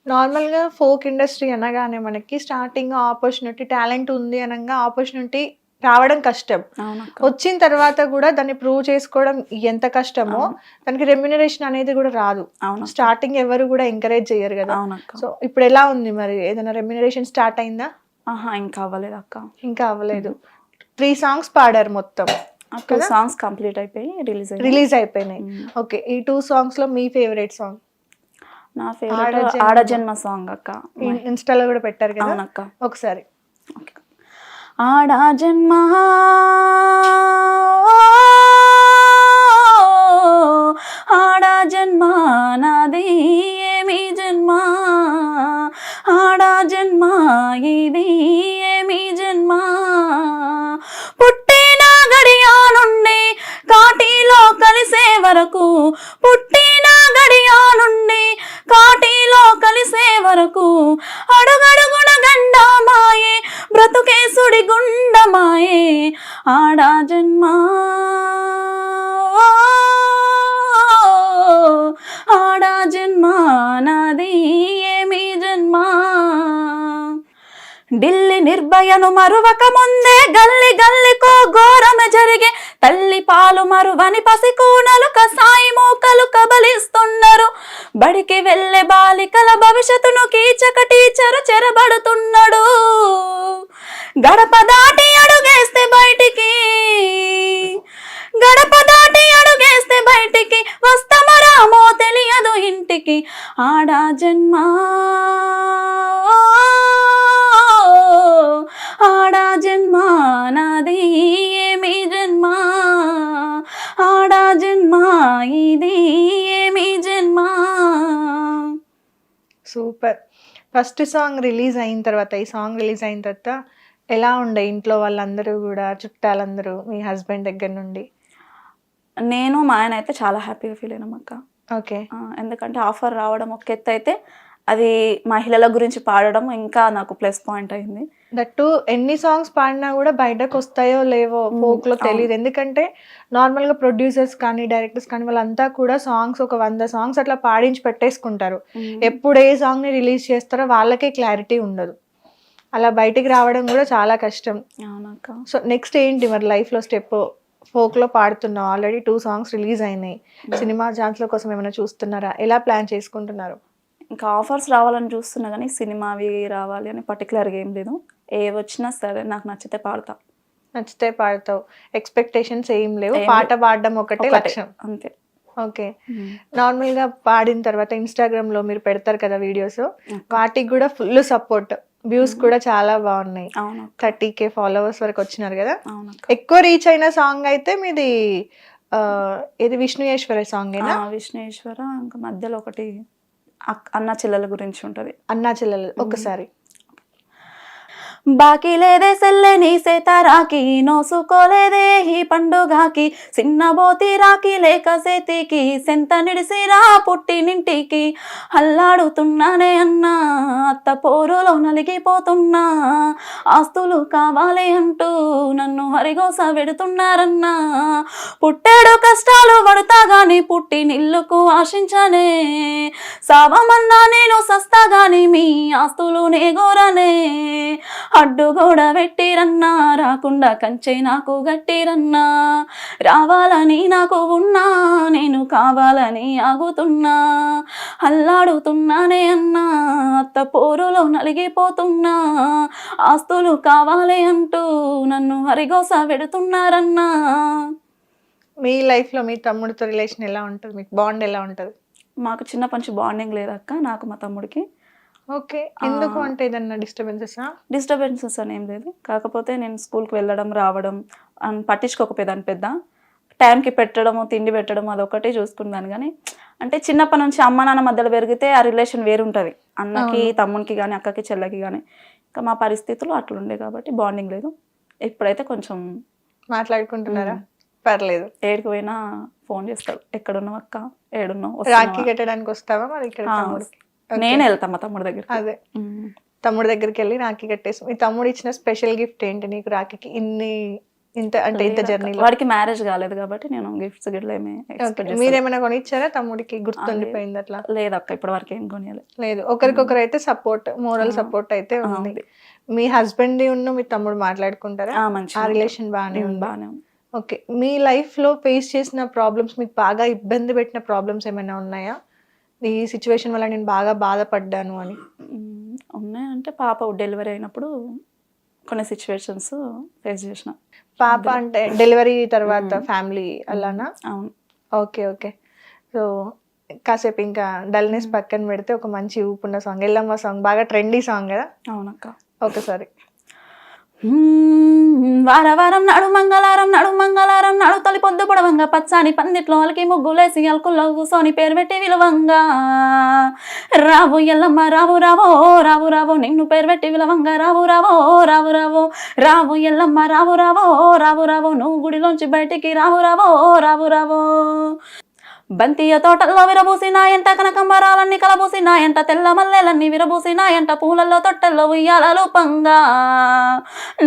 నార్మల్‌గా folk industry అనగానే మనకి స్టార్టింగ్ ఆపర్చునిటీ, టాలెంట్ ఉంది అనంగా ఆపర్చునిటీ రావడం కష్టం. అవునక్క. వచ్చిన తర్వాత గూడా దాన్ని ప్రూవ్ చేసుకోవడం ఎంత కష్టమో, అవును. దానికి రెమ్యునరేషన్ అనేది గూడా రాదు. అవునక్క. స్టార్టింగ్ ఎవరు గూడా ఎంకరేజ్ చెయ్యరు గదా! అవునక్క. సో, ఇప్పుడెలా ఉంది మరి? ఏదైనా రెమ్యునరేషన్ స్టార్ట్ అయిందా? ఆహా! ఇంకా అవ్వలేదక్క. ఇంకా అవ్వలేదు. 3 సాంగ్స్ పాడారు మొత్తం. 2 కదా! సాంగ్స్ కంప్లీట్ అయిపోయి రిలీజ్ రిలీజ్ అయిపోయినాయి. హ్మ్. ఓకే. ఈ 2 సాంగ్స్‌లో మీ ఫేవరెట్ సాంగ్? నా ఫేవరెట్ ఆడజన్మ. ఆడజన్మ సాంగ్ అక్క. ఇన్‌స్టాలో గూడా పెట్టారు కదా! అవునక్క. ఒకసారి. ఓకే. ఆడజన్మ ఆడజన్మ నాది ఏమి జన్మ ఆడజన్మ ఇది ఏమి జన్మ పుట్టిన గడియా నుండి కాటిలో కలిసే వరకు పుట్టిన గడియా నుండి కాటిలో కలిసే వరకు అడుగడుగున గండమాయే బ్రతుకే సుడి గుండమాయే ఆడా జన్మ ఆడా జన్మ నాది ఏమి జన్మ ఢిల్లీ నిర్భయను మరువక ముందే గల్లి గల్లికో ఘోరమ జరిగే తల్లి పాలు మరువని పసికూనలు కసాయి మూకలు కబలిస్తున్నారు బడికి వెళ్ళే బాలికల భవిష్యత్తును కీచక టీచరు చెరబడుతున్నాడు గడప దాటి అడుగేస్తే బయటికి గడప దాటి అడుగేస్తే బయటికి వస్తామో రామో తెలియదు ఇంటికి ఆడా జన్మ ఆడా జన్మ నాది ఏమి జన్మ ఆడా జన్మ ఇది ఏమి జన్మ సూపర్. ఫస్ట్ సాంగ్ రిలీజ్ అయిన తర్వాత, ఈ సాంగ్ రిలీజ్ అయిన తర్వాత ఎలా ఉండే ఇంట్లో వాళ్ళందరూ గూడా, చుట్టాలందరూ, మీ హస్బెండ్ దగ్గర నుండి? నేను మా ఆయన అయితే చాలా హ్యాపీగా ఫీల్ అయినాం అక్క. ఓకే. ఎందుకంటే ఆఫర్ రావడం ఒక ఎత్తు అయితే అది మహిళల గురించి పాడడం ఇంకా నాకు ప్లస్ పాయింట్ అయింది. దట్టు ఎన్ని సాంగ్స్ పాడినా కూడా బయటకు వస్తాయో లేవో ఫోక్లో తెలియదు. ఎందుకంటే నార్మల్గా ప్రొడ్యూసర్స్ కానీ డైరెక్టర్స్ కానీ వాళ్ళంతా కూడా సాంగ్స్ ఒక 100 సాంగ్స్ అట్లా పాడించి పెట్టేసుకుంటారు. ఎప్పుడు ఏ సాంగ్ని రిలీజ్ చేస్తారో వాళ్ళకే క్లారిటీ ఉండదు. అలా బయటికి రావడం కూడా చాలా కష్టం. అవునక్క. సో నెక్స్ట్ ఏంటి మరి లైఫ్లో స్టెప్? ఫోక్లో పాడుతున్నావు, ఆల్రెడీ 2 సాంగ్స్ రిలీజ్ అయినాయి. సినిమా ఛాన్స్ల కోసం ఏమైనా చూస్తున్నారా? ఎలా ప్లాన్ చేసుకుంటున్నారు? ఇంకా ఆఫర్స్ రావాలని చూస్తున్నా కానీ సినిమావి రావాలి అని పర్టికులర్గా ఏం లేదు. ఏ వచ్చినా సరే నాకు నచ్చితే పాడతా. నచ్చితే పాడతావు. ఎక్స్పెక్టేషన్స్ ఏం లేవు, ఏం పాట పాడడం ఒకటే లక్ష్యం. అంతే. ఓకే. నార్మల్గా పాడిన తర్వాత ఇన్స్టాగ్రామ్లో మీరు పెడతారు కదా వీడియోస్, వాటికి కూడా ఫుల్ సపోర్ట్, వ్యూస్ కూడా చాలా బాగున్నాయి. అవును. 30K ఫాలోవర్స్ వరకు వచ్చినారు కదా. అవును. ఎక్కువ రీచ్ అయిన సాంగ్ అయితే మీది ఇది విష్ణుయేశ్వర సాంగేనా? విష్ణుయేశ్వర. ఇంకా మధ్యలో ఒకటి అన్న చెల్లెల గురించి ఉంటది. అన్నా చెల్లెలు ఒకసారి. బాకీ లేదే సెల్లె నీ సేత రాకి నోసుకోలేదే ఈ పండుగకి సిన్నబోతి రాకి లేక సేతికి సెంత నిడిసిరా పుట్టినింటికి అల్లాడుతున్నానే అన్నా అత్త పోరులో నలిగిపోతున్నా ఆస్తులు కావాలి అంటూ నన్ను హరిగోస పెడుతున్నారన్నా పుట్టాడు కష్టాలు పడతా గాని పుట్టి నిల్లుకు ఆశించనే సావమన్నా నేను సస్తా గాని మీ ఆస్తులు నేగోరనే అడ్డు గోడ పెట్టిరన్నా రాకుండా కంచె నాకు గట్టిరన్నా రావాలని నాకు ఉన్నా నేను కావాలని ఆగుతున్నా అల్లాడుతున్నానే అన్నా అత్త పోరులో నలిగిపోతున్నా ఆస్తులు కావాలి అంటూ నన్ను హరిగోస పెడుతున్నారన్నా. మీ లైఫ్లో మీ తమ్ముడితో రిలేషన్ ఎలా ఉంటుంది? మీకు బాండ్ ఎలా ఉంటుంది? మాకు చిన్నప్పటి నుంచి బాండింగ్ లేదక్క నాకు మా తమ్ముడికి. ఓకే. ఎందుకు అంటే ఏదన్నా డిస్టర్బెన్సెస్ అని ఏం లేదు. కాకపోతే నేను స్కూల్కి వెళ్ళడం రావడం పట్టించుకోకపోయేదాన్ని. పెద్ద టైంకి పెట్టడము తిండి పెట్టడం అదొకటి చూసుకున్నాను. కానీ అంటే చిన్నప్పటి నుంచి అమ్మ నాన్న మధ్యలో పెరిగితే ఆ రిలేషన్ వేరుంటుంది, అన్నకి తమ్మునికి కానీ అక్కకి చెల్లెకి కానీ. ఇంకా మా పరిస్థితులు అట్లుండే కాబట్టి బాండింగ్ లేదు. ఇప్పుడైతే కొంచెం మాట్లాడుకుంటున్నారా? పర్లేదు. ఏడికి పోయినా ఫోన్ చేస్తాడు, ఎక్కడున్నావు అక్క, ఏడున్నావు, రాఖీ కట్టడానికి వస్తావా మరి ఇక్కడ తమ్ముడికి? నేను వెళ్తా మా తమ్ముడి దగ్గర. అదే తమ్ముడి దగ్గరికి వెళ్ళి రాఖీ కట్టేసి. మీ తమ్ముడు ఇచ్చిన స్పెషల్ గిఫ్ట్ ఏంటి నీకు రాఖీకి? ఇంత జర్నీలో? వాడికి మ్యారేజ్ కాలేదు కాబట్టి నేను గిఫ్ట్స్ గిట్ల ఏమి expect మీరేమైనా కొనిచ్చారా తమ్ముడికి? గుర్తుండిపోయింది అట్లా? లేదక్క ఇప్పటి వరకు ఏం కొనియలేదు. లేదు, ఒకరికొకరు అయితే సపోర్ట్, మోరల్ సపోర్ట్ అయితే ఉంది. మీ హస్బెండ్ ఉన్న మీ తమ్ముడు మాట్లాడుకుంటారా? ఆ రిలేషన్ బాగానే ఉంది. ఓకే, మీ లైఫ్ లో ఫేస్ చేసిన ప్రాబ్లమ్స్, మీకు బాగా ఇబ్బంది పెట్టిన ప్రాబ్లమ్స్ ఏమైనా ఉన్నాయా? ఈ సిచ్యువేషన్ వల్ల నేను బాగా బాధపడ్డాను అని. ఉన్నాయంటే పాప డెలివరీ అయినప్పుడు కొన్ని సిచ్యువేషన్స్ ఫేస్ చేసిన. పాప అంటే డెలివరీ తర్వాత ఫ్యామిలీ అలానా? అవును. Okay okay. సో కాసేపు ఇంకా డల్నెస్ పక్కన పెడితే ఒక మంచి ఊపున్న సాంగ్, ఎల్లమ్మ సాంగ్, బాగా ట్రెండీ సాంగ్ కదా. అవునక్క. ఒకసారి. వారవారం నాడు మంగళవారం నాడు తొలి పొద్దు పొడవంగా పచ్చాని పందిట్లో వాళ్ళకి ముగ్గులేసి అల్కుల్లో కూసోని పేరు పెట్టి విలువంగా రావు ఎల్లమ్మ రావు రావో రావు రావో నిన్ను పేరు పెట్టి విలువంగా రావు రావో రావు రావో రావు ఎల్లమ్మ రావు రావో రావు రావో నువ్వు గుడిలోంచి బయటికి రావు రావో రావు రావో బంతియ తోటల్లో విరబూసినాయంట కనకంబరాలన్నీ కలబూసినాయంట తెల్ల మల్లెలన్నీ విరబూసినాయంట పూలల్లో తొట్టల్లో ఉయ్యాలలు పంగా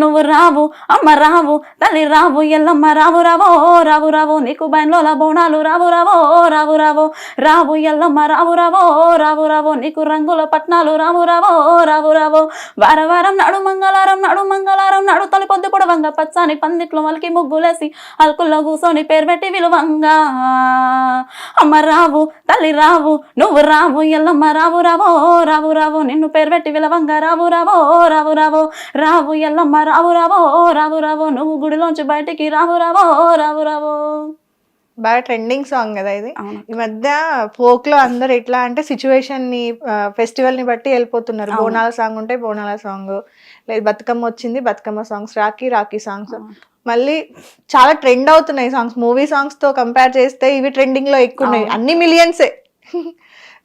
నువ్వు రావు అమ్మ రావు తల్లి రావు ఎల్లమ్మ రావు రావో రావు రావో నీకు బయన్లోల బోనాలు రావు రావో రావు రావో రావు ఎల్లమ్మ రావు రావో రావు రావో నీకు రంగుల పట్నాలు రావు రావో రావు రావో వారవారం నాడు మంగళవారం నాడు తొలి పొద్దు పొడవంగా పచ్చాని పందిట్లో వాళ్ళకి ముగ్గులేసి అల్కుల్లో కూసోని పేరు పెట్టి విలువంగా అమ్మ రావు తల్లి రావు నువ్వు రావు ఎల్లమ్మ రావు రావో రావు రావో నిన్ను పేరు పెట్టి విలవంగా రావు రావో రావు రావో రావు ఎల్లమ్మ రావు రావో రావు రావో నువ్వు గుడిలోంచి బయటికి రావు రావో రావు రావో. బాగా ట్రెండింగ్ సాంగ్ కదా ఇది. ఈ మధ్య ఫోక్ లో అందరు ఎట్లా అంటే సిచ్యువేషన్ ని, ఫెస్టివల్ ని బట్టి వెళ్ళిపోతున్నారు. బోనాల సాంగ్ ఉంటే బోనాల సాంగ్, లేదు బతుకమ్మ వచ్చింది బతుకమ్మ సాంగ్స్, రాఖీ సాంగ్స్, మళ్ళీ చాలా ట్రెండ్ అవుతున్నాయి సాంగ్స్. మూవీ సాంగ్స్ తో కంపేర్ చేస్తే ఇవి ట్రెండింగ్ లో ఎక్కువ ఉన్నాయి, అన్ని మిలియన్సే.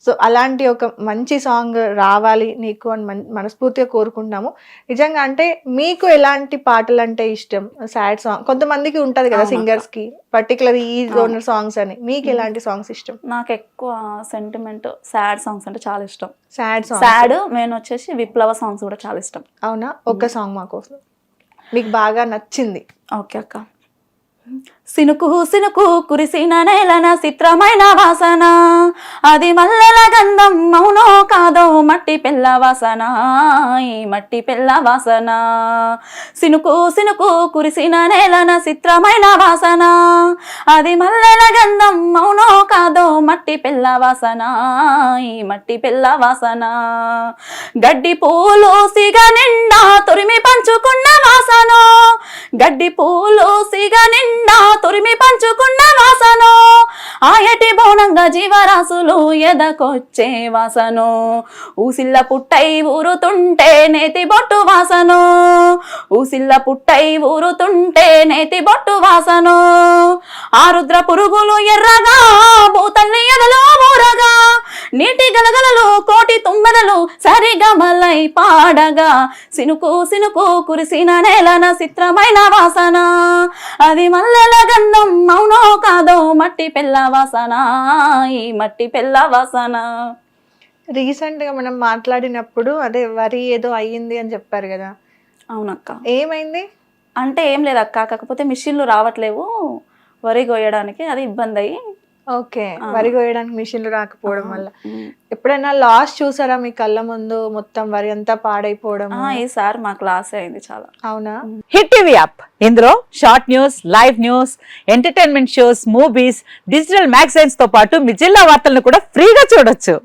సో అలాంటి ఒక మంచి సాంగ్ రావాలి నీకు అని మనస్ఫూర్తిగా కోరుకుంటున్నాము. నిజంగా అంటే మీకు ఎలాంటి పాటలు అంటే ఇష్టం? సాడ్ సాంగ్ కొంతమందికి ఉంటది కదా సింగర్స్ కి, పర్టికులర్ ఈ జోనర్ సాంగ్స్ అని. మీకు ఎలాంటి సాంగ్స్ ఇష్టం? నాకు ఎక్కువ సెంటిమెంట్ సాడ్ సాంగ్స్ అంటే చాలా ఇష్టం. సాడ్ నేను వచ్చేసి విప్లవ సాంగ్స్ కూడా చాలా ఇష్టం. అవునా? ఒక్క సాంగ్ మాకోసం మీకు బాగా నచ్చింది. ఓకే అక్క. సినుకు సినుకు కురిసిన నేలన చిత్రమైన వాసన, అది మల్లెల గంధం మౌనో కాదో మట్టి పిల్ల వాసన, ఈ మట్టి పిల్ల వాసన. సినుకు సినుకు కురిసిన నేలన చిత్రమైన వాసన, అది మల్లెల గంధం మౌనో కాదో మట్టి పిల్ల వాసన, ఈ మట్టి పిల్ల వాసన. గడ్డి పూలు సిగ నిండా తురిమి పంచుకున్న వాసన, గడ్డి పూలు సిగ నిండా తురిమి పంచుకున్న వాసను, ఆయటి బోనంగా జీవరాశులు ఎదకొచ్చే వాసను, ఊసిల్ల పుట్టై ఊరుతుంటే నేతి బొట్టు వాసను, ఊసిల్ల పుట్టై ఊరుతుంటే నేతి బొట్టు వాసను. ఆరుద్ర పురుగులు ఎర్రగా భూతల్ని ఎదలో ఊరగా, నీటి గలగలలు కోటి తుమ్మెదలు సరిగమలై పాడగా, సినుకు సినుకు కురిసిన నేలన చిత్రమైన వాసన, అది మల్లెల గంధం మౌనో కాదో మట్టి పిల్ల వాసన, ఈ మట్టి పిల్ల వాసన. రీసెంట్ గా మనం మాట్లాడినప్పుడు అదే వరి ఏదో అయ్యింది అని చెప్పారు కదా. అవునక్క. ఏమైంది? అంటే ఏం లేదక్క, కాకపోతే మిషన్లు రావట్లేవు వరి కోయడానికి, అది ఇబ్బంది అయ్యి. ఓకే, వరి కోయడానికి మిషన్లు రాకపోవడం వల్ల. ఎప్పుడైనా లాస్ చూసారా మీ కళ్ళ ముందు, మొత్తం వరి అంతా పాడైపోవడం? ఈసారి మాకు లాస్ అయింది చాలా. అవునా? హిట్ టీవీ యాప్, ఇందులో short news, live news, entertainment shows, movies, digital magazines తో పాటు మీ జిల్లా వార్తలను కూడా ఫ్రీగా చూడొచ్చు.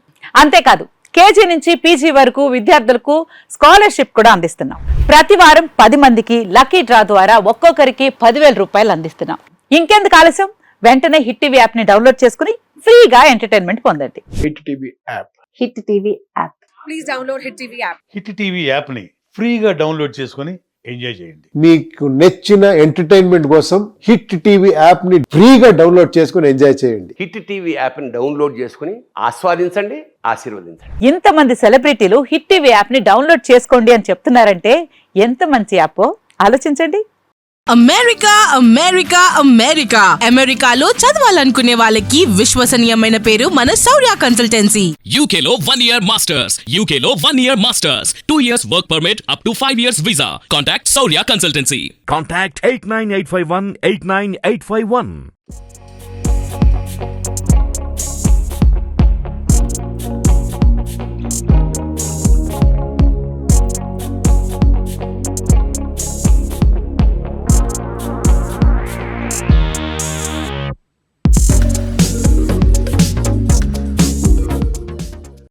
అంతేకాదు కేజీ నుంచి పీజీ వరకు విద్యార్థులకు స్కాలర్షిప్ కూడా అందిస్తున్నాం. ప్రతి వారం 10 మందికి లక్కీ డ్రా ద్వారా ఒక్కొక్కరికి 10,000 రూపాయలు అందిస్తున్నాం. ఇంకెందుకు ఆలస్యం, వెంటనే హిట్ టీవీ యాప్ ని డౌన్లోడ్ చేసుకుని ఫ్రీగా ఎంటర్టైన్మెంట్ పొందండి. Hit TV app. Hit TV app. Please download hit TV app. Hit TV app ని ఫ్రీగా డౌన్లోడ్ చేసుకొని ఎంజాయ్ చేయండి. మీకు నచ్చిన ఎంటర్టైన్మెంట్ కోసం హిట్ టీవీ యాప్ ని ఫ్రీగా డౌన్లోడ్ చేసుకొని ఎంజాయ్ చేయండి. హిట్ టీవీ యాప్ ని డౌన్లోడ్ చేసుకుని ఆస్వాదించండి, ఆశీర్వదించండి. ఇంతమంది సెలబ్రిటీలు హిట్ టీవీ యాప్ ని డౌన్లోడ్ చేసుకోండి అని చెప్తున్నారంటే ఎంత మంచి యాప్ ఆలోచించండి. అమెరికా అమెరికా అమెరికా అమెరికాలో చదవాలనుకునే వాళ్ళకి విశ్వసనీయమైన పేరు మన శౌర్య కన్సల్టెన్సీ. UK లో 1 year masters. UK లో 1 year masters. 2 years work permit up to 5 years visa. Contact Saurya Consultancy. Contact 89851 89851.